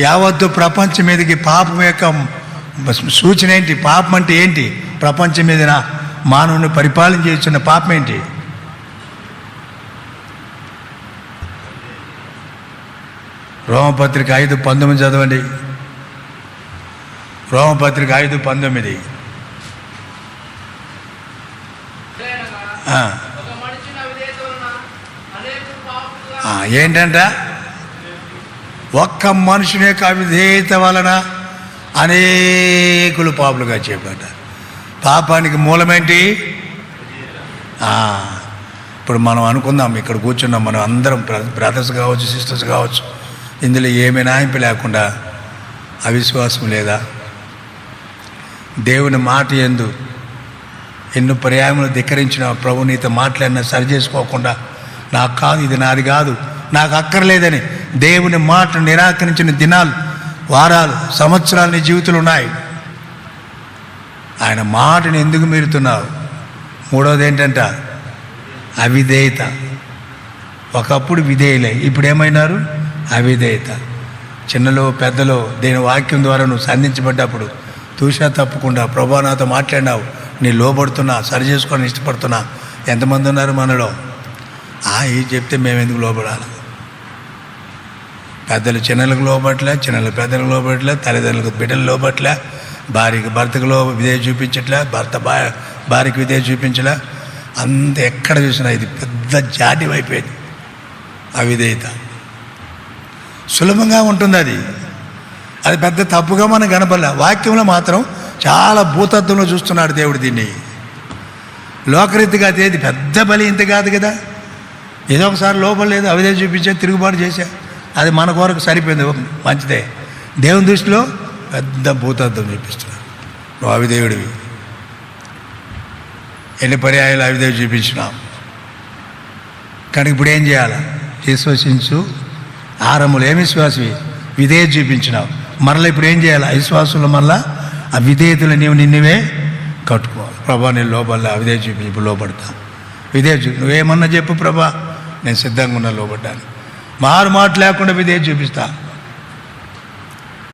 యావత్తు ప్రపంచం మీదకి పాపం యొక్క సూచన ఏంటి? పాపం అంటే ఏంటి? ప్రపంచం మీద మానవుని పరిపాలన చేస్తున్న పాపం ఏంటి? రోమపత్రిక 5:19 చదవండి. రోమపత్రిక 5:19. ఏంటంట? ఒక్క మనుషుని యొక్క అవిధేయత వలన అనేకులు పాపులుగా చెప్పాట. పాపానికి మూలమేంటి? ఇప్పుడు మనం అనుకుందాం, ఇక్కడ కూర్చున్నాం మనం అందరం, బ్రదర్స్ కావచ్చు, సిస్టర్స్ కావచ్చు, ఇందులో ఏమీ నాయింపు లేకుండా అవిశ్వాసం లేదా? దేవుని మాట యందు ఎన్నో పర్యాయములు ధిక్కరించిన ప్రభు నీతో మాట్లాడినా సరి చేసుకోకుండా, నాకు కాదు, ఇది నాది కాదు, నాకు అక్కర్లేదని దేవుని మాట నిరాకరించిన దినాలు, వారాలు, సంవత్సరాలు నీ జీవితంలో ఉన్నాయి. ఆయన మాటని ఎందుకు మీరుతున్నావు? మూడవది ఏంటంట? అవిధేయత. ఒకప్పుడు విధేయులే, ఇప్పుడు ఏమైనారు? అవిధేయత. చిన్నలో పెద్దలో దేని వాక్యం ద్వారా నువ్వు సంధించబడ్డప్పుడు తూషా తప్పకుండా ప్రభా నాతో మాట్లాడినావు, నీ లోబడుతున్నా, సరి చేసుకోవడానికి ఇష్టపడుతున్నా. ఎంతమంది ఉన్నారు మనలో? ఇది చెప్తే మేము ఎందుకు లోబడాలి? పెద్దలు చిన్నలకు లోబట్లే, చిన్నలు పెద్దలకు లోబట్లే, తల్లిదండ్రులకు బిడ్డలు లోబట్లే, భార్యకి భర్తకు విధేయ చూపించట్లే, భర్త భార్యకి విధేయ చూపించలే. అంత ఎక్కడ చూసినా ఇది పెద్ద జాతి అయిపోయింది అవిధేయత. సులభంగా ఉంటుంది అది పెద్ద తప్పుగా మనం కనపడలే. వాక్యంలో మాత్రం చాలా భూతత్వంలో చూస్తున్నాడు దేవుడు దీన్ని. లోకరీతిగా అది పెద్ద బలి ఇంత కాదు కదా. ఏదో ఒకసారి లోపల లేదు, అవిధేయ చూపించా, తిరుగుబాటు చేశా, అది మన కొరకు సరిపోయింది, మంచిదే. దేవుని దృష్టిలో పెద్ద భూతత్వం చూపిస్తున్నాడు. నువ్వు అవిధేయుడివి. ఎన్ని పర్యాయాలు అవిధేయ చూపించినావు. కానీ ఇప్పుడు ఏం చేయాలి? విశ్వసించు. ఆరంభంలో ఏమి విశ్వాసవి? విధేయత చూపించినావు. మరలా ఇప్పుడు ఏం చేయాలి? అవిశ్వాసంలో మళ్ళా ఆ విధేయతలు నిన్నువే కట్టుకోవాలి. ప్రభా నేను లోపల అవిధేయ చూపించి ఇప్పుడు లోపడతా. విధేయ నువ్వేమన్నా చెప్పు ప్రభా, నేను సిద్ధంగా ఉన్నా లోపడ్డాను. మారు మాట లేకుండా విధేయత చూపిస్తా.